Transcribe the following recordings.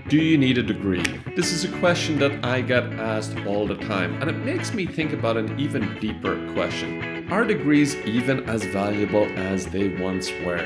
Do you need a degree? This is a question that I get asked all the time, and it makes me think about an even deeper question. Are degrees even as valuable as they once were?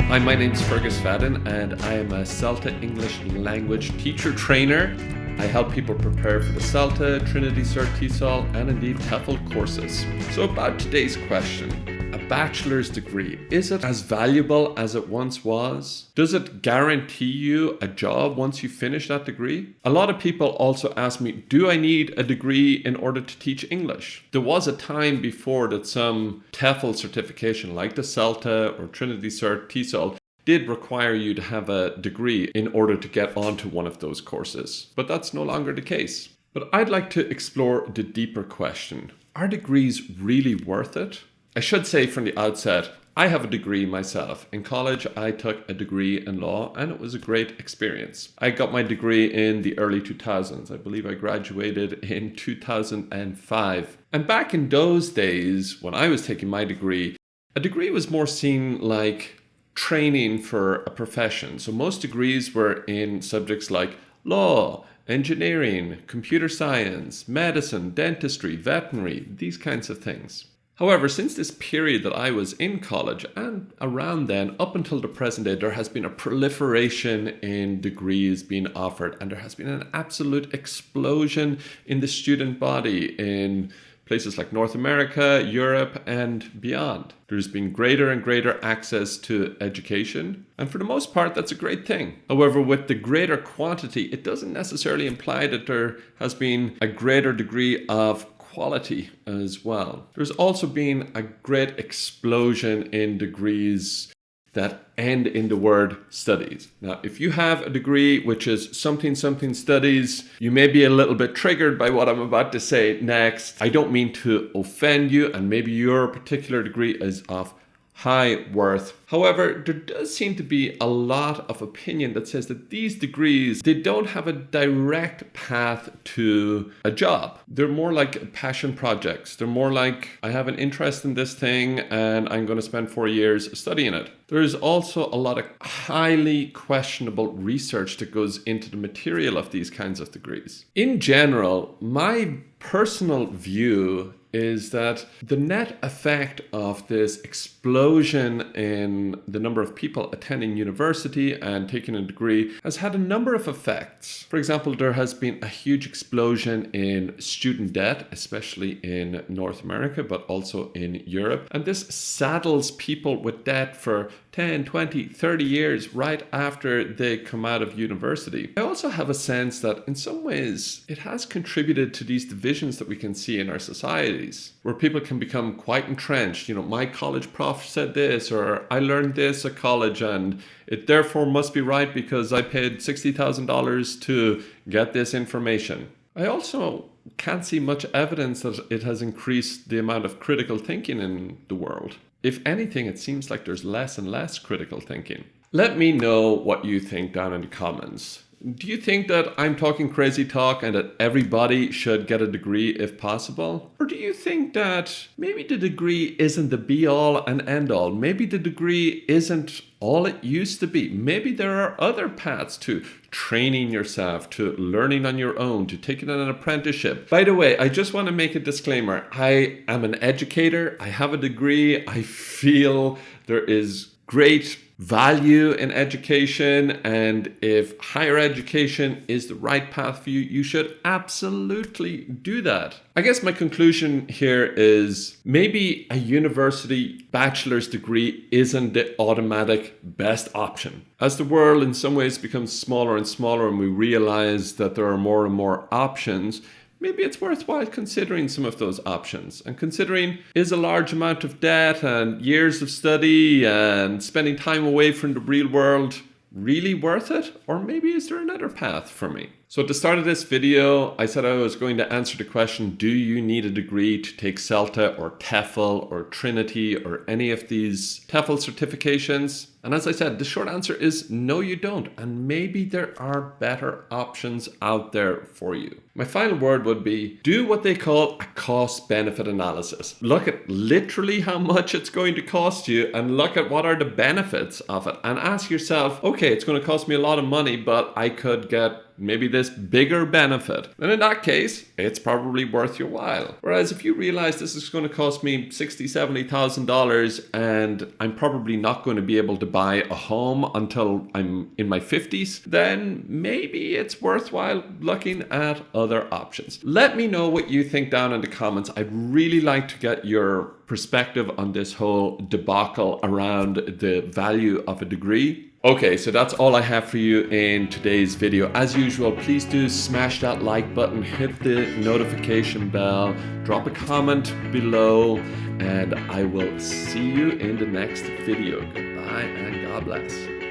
Hi, my name is Fergus Fadden, and I am a CELTA English language teacher trainer. I help people prepare for the CELTA, Trinity Cert TEFL, and indeed TEFL courses. So about today's question, a bachelor's degree, is it as valuable as it once was? Does it guarantee you a job once you finish that degree? A lot of people also ask me, do I need a degree in order to teach English? There was a time before that some TEFL certification like the CELTA or Trinity Cert TEFL did require you to have a degree in order to get onto one of those courses. But that's no longer the case. But I'd like to explore the deeper question. Are degrees really worth it? I should say from the outset, I have a degree myself. In college, I took a degree in law and it was a great experience. I got my degree in the early 2000s. I believe I graduated in 2005. And back in those days, when I was taking my degree, a degree was more seen like training for a profession. So most degrees were in subjects like law, engineering, computer science, medicine, dentistry, veterinary, these kinds of things. However, since this period that I was in college and around then up until the present day, there has been a proliferation in degrees being offered, and there has been an absolute explosion in the student body in places like North America, Europe, and beyond. There's been greater and greater access to education, and for the most part, that's a great thing. However, with the greater quantity, it doesn't necessarily imply that there has been a greater degree of quality as well. There's also been a great explosion in degrees that end in the word studies. Now, if you have a degree which is something studies, you may be a little bit triggered by what I'm about to say next. I don't mean to offend you, and maybe your particular degree is of high worth. However, there does seem to be a lot of opinion that says that these degrees, they don't have a direct path to a job. They're more like passion projects. They're more like, I have an interest in this thing and I'm going to spend 4 years studying it. There is also a lot of highly questionable research that goes into the material of these kinds of degrees. In general, my personal view is that the net effect of this explosion in the number of people attending university and taking a degree has had a number of effects. For example, there has been a huge explosion in student debt, especially in North America, but also in Europe. And this saddles people with debt for 10, 20, 30 years right after they come out of university. I also have a sense that in some ways it has contributed to these divisions that we can see in our societies, where people can become quite entrenched. You know, my college prof said this, or I learned this at college and it therefore must be right because I paid $60,000 to get this information. I also can't see much evidence that it has increased the amount of critical thinking in the world. If anything, it seems like there's less and less critical thinking. Let me know what you think down in the comments. Do you think that I'm talking crazy talk and that everybody should get a degree if possible? Or do you think that maybe the degree isn't the be all and end all? Maybe the degree isn't all it used to be. Maybe there are other paths to training yourself, to learning on your own, to taking an apprenticeship. By the way, I just want to make a disclaimer. I am an educator. I have a degree. I feel there is great value in education, and if higher education is the right path for you, you should absolutely do that. I guess my conclusion here is maybe a university bachelor's degree isn't the automatic best option. As the world in some ways becomes smaller and smaller and we realize that there are more and more options, maybe it's worthwhile considering some of those options and considering, is a large amount of debt and years of study and spending time away from the real world really worth it? Or maybe is there another path for me? So at the start of this video, I said I was going to answer the question, do you need a degree to take CELTA or TEFL or Trinity or any of these TEFL certifications? And as I said, the short answer is no, you don't. And maybe there are better options out there for you. My final word would be do what they call a cost-benefit analysis. Look at literally how much it's going to cost you and look at what are the benefits of it. And ask yourself, okay, it's going to cost me a lot of money, but I could get maybe this bigger benefit. And in that case, it's probably worth your while. Whereas if you realize this is going to cost me $60,000, $70,000 and I'm probably not going to be able to buy a home until I'm in my 50s, then maybe it's worthwhile looking at other options. Let me know what you think down in the comments. I'd really like to get your perspective on this whole debacle around the value of a degree. Okay, so that's all I have for you in today's video. As usual, please do smash that like button, hit the notification bell, drop a comment below, and I will see you in the next video. Goodbye and God bless.